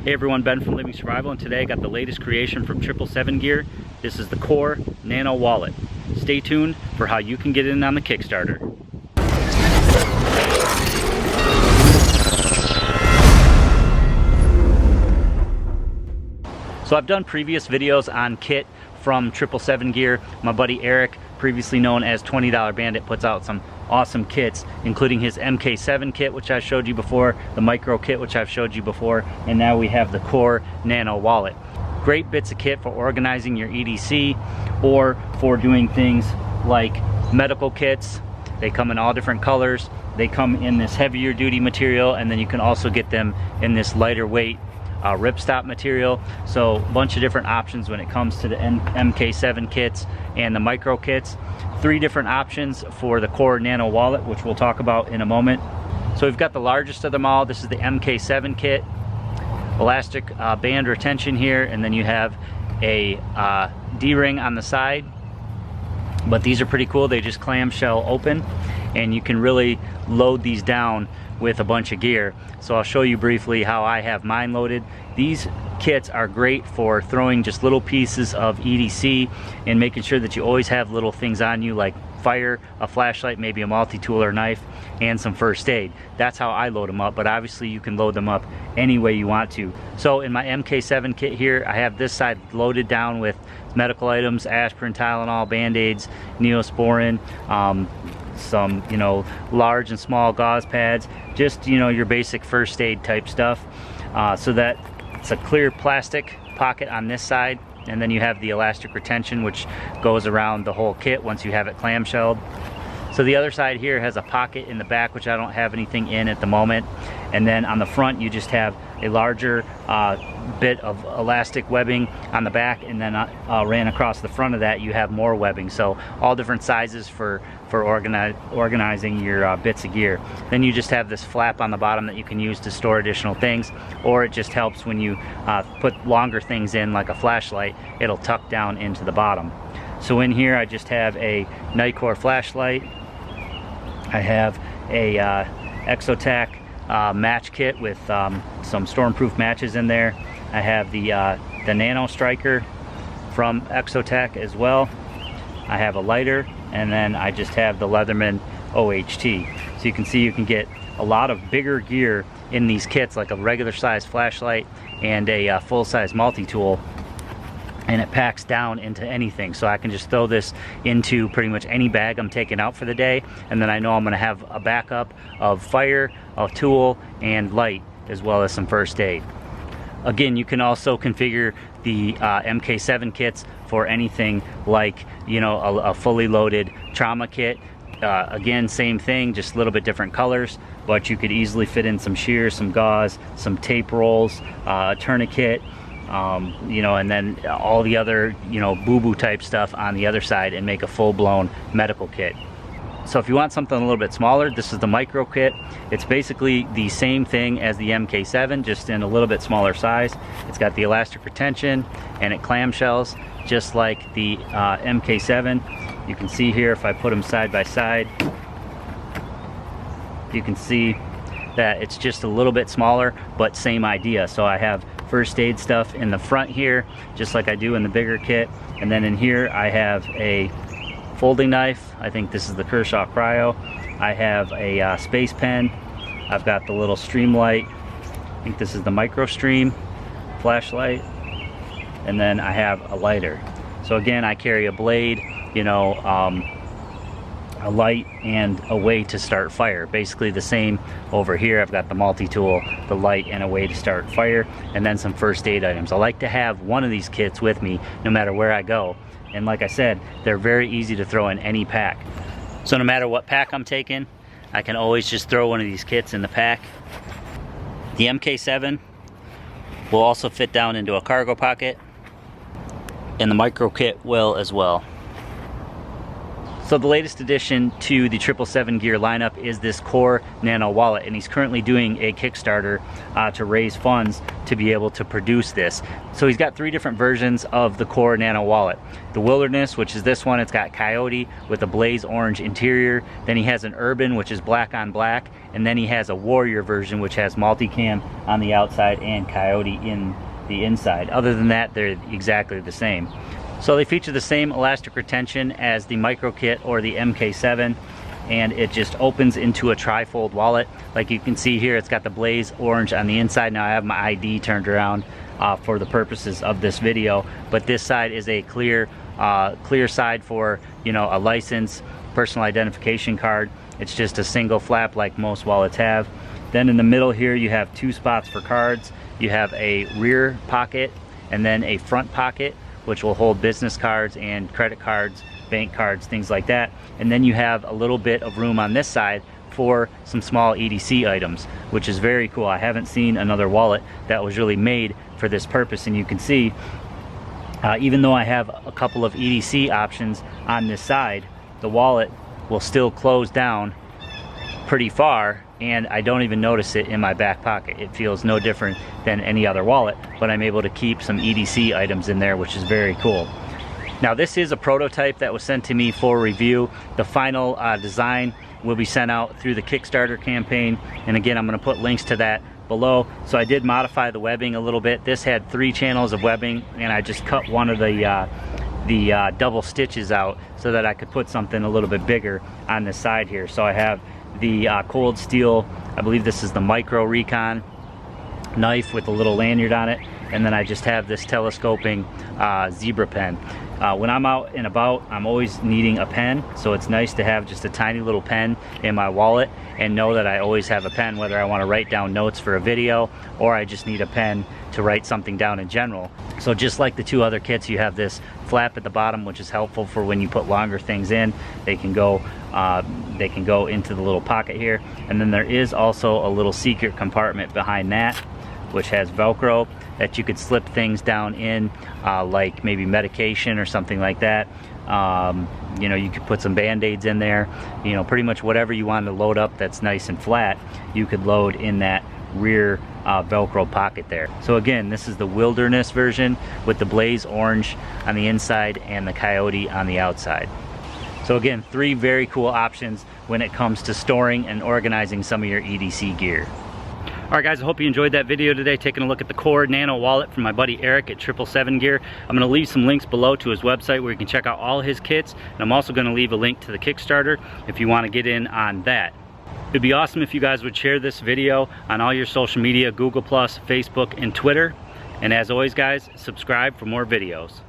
Hey everyone, Ben from Living Survival, and today I got the latest creation from 777 Gear. This is the Core Nano Wallet. Stay tuned for how you can get in on the Kickstarter. So I've done previous videos on kit from 777 Gear. My buddy Eric, previously known as $20 Bandit, puts out some awesome kits, including his MK7 kit, which I showed you before, the micro kit, which I've showed you before, and now we have the Core Nano Wallet. Great bits of kit for organizing your EDC or for doing things like medical kits. They come in all different colors. They come in this heavier duty material, and then you can also get them in this lighter weight ripstop material. So a bunch of different options when it comes to the MK7 kits and the micro kits. 3 different options for the Core Nano Wallet, which we'll talk about in a moment. So we've got the largest of them all. This is the MK7 kit. Elastic band retention here, and then you have a D-ring on the side. But these are pretty cool. They just clamshell open, and you can really load these down with a bunch of gear. So I'll show you briefly how I have mine loaded. These kits are great for throwing just little pieces of EDC and making sure that you always have little things on you like fire, a flashlight, maybe a multi-tool or knife, and some first aid. That's how I load them up, but obviously you can load them up any way you want to. So in my MK7 kit here, I have this side loaded down with medical items, aspirin, Tylenol, Band-Aids, Neosporin, some, large and small gauze pads, just, your basic first aid type stuff. So that it's a clear plastic pocket on this side, and then you have the elastic retention, which goes around the whole kit once you have it clamshelled. So the other side here has a pocket in the back, which I don't have anything in at the moment. And then on the front, you just have a larger bit of elastic webbing on the back, and then ran across the front of that, you have more webbing. So all different sizes for organizing your bits of gear. Then you just have this flap on the bottom that you can use to store additional things, or it just helps when you put longer things in, like a flashlight, it'll tuck down into the bottom. So in here, I just have a Nitecore flashlight. I have a Exotac match kit with some stormproof matches in there. I have the Nano Striker from Exotac as well. I have a lighter, and then I just have the Leatherman OHT. So you can see you can get a lot of bigger gear in these kits, like a regular size flashlight and a full-size multi-tool, and it packs down into anything. So I can just throw this into pretty much any bag I'm taking out for the day, and then I know I'm gonna have a backup of fire, a tool, and light, as well as some first aid. Again, you can also configure the MK7 kits for anything like, a fully loaded trauma kit. Again, same thing, just a little bit different colors, but you could easily fit in some shears, some gauze, some tape rolls, a tourniquet, and then all the other, boo-boo type stuff on the other side, and make a full-blown medical kit. So if you want something a little bit smaller, this is the micro kit. It's basically the same thing as the MK7, just in a little bit smaller size. It's got the elastic retention, and it clamshells just like the MK7. You can see here, if I put them side by side, you can see that it's just a little bit smaller, but same idea. So I have first aid stuff in the front here, just like I do in the bigger kit. And then in here, I have a folding knife. I think this is the Kershaw Cryo. I have a space pen. I've got the little stream light. I think this is the Micro Stream flashlight. And then I have a lighter. So again, I carry a blade, a light, and a way to start fire. Basically the same over here. I've got the multi-tool, the light, and a way to start fire, and then some first aid items. I like to have one of these kits with me no matter where I go. And like I said, they're very easy to throw in any pack. So no matter what pack I'm taking, I can always just throw one of these kits in the pack. The MK7 will also fit down into a cargo pocket, and the micro kit will as well. So the latest addition to the 777 Gear lineup is this Core Nano Wallet, and he's currently doing a Kickstarter to raise funds to be able to produce this. So he's got 3 different versions of the Core Nano Wallet. The Wilderness, which is this one, it's got coyote with a blaze orange interior. Then he has an Urban, which is black on black, and then he has a Warrior version which has multicam on the outside and Coyote in the inside. Other than that, they're exactly the same. So they feature the same elastic retention as the Micro Kit or the MK7, and it just opens into a tri-fold wallet. Like you can see here, it's got the Blaze orange on the inside. Now I have my ID turned around for the purposes of this video, but this side is a clear side for, you know, a license, personal identification card. It's just a single flap like most wallets have. Then in the middle here you have 2 spots for cards. You have a rear pocket and then a front pocket, which will hold business cards and credit cards, bank cards, things like that. And then you have a little bit of room on this side for some small EDC items, which is very cool. I haven't seen another wallet that was really made for this purpose. And you can see, even though I have a couple of EDC options on this side, the wallet will still close down pretty far, and I don't even notice it in my back pocket. It feels no different than any other wallet, but I'm able to keep some EDC items in there, which is very cool. Now this is a prototype that was sent to me for review. The final design will be sent out through the Kickstarter campaign, and again, I'm going to put links to that below. So I did modify the webbing a little bit. This had 3 channels of webbing, and I just cut one of the double stitches out so that I could put something a little bit bigger on the side here. So I have the cold steel, I believe this is the Micro Recon knife with a little lanyard on it, and then I just have this telescoping zebra pen. When I'm out and about, I'm always needing a pen, so it's nice to have just a tiny little pen in my wallet and know that I always have a pen, whether I want to write down notes for a video or I just need a pen to write something down in general. So just like the 2 other kits, you have this flap at the bottom, which is helpful for when you put longer things in. They can go into the little pocket here, and then there is also a little secret compartment behind that, which has Velcro that you could slip things down in, like maybe medication or something like that. You know, you could put some band-aids in there. You know, pretty much whatever you want to load up that's nice and flat, you could load in that rear Velcro pocket there. So again, this is the Wilderness version with the Blaze orange on the inside and the Coyote on the outside. So again, 3 very cool options when it comes to storing and organizing some of your EDC gear. Alright guys, I hope you enjoyed that video today, taking a look at the Core Nano wallet from my buddy Eric at 777 Gear. I'm going to leave some links below to his website where you can check out all his kits, and I'm also going to leave a link to the Kickstarter if you want to get in on that. It'd be awesome if you guys would share this video on all your social media, Google+, Facebook, and Twitter. And as always guys, subscribe for more videos.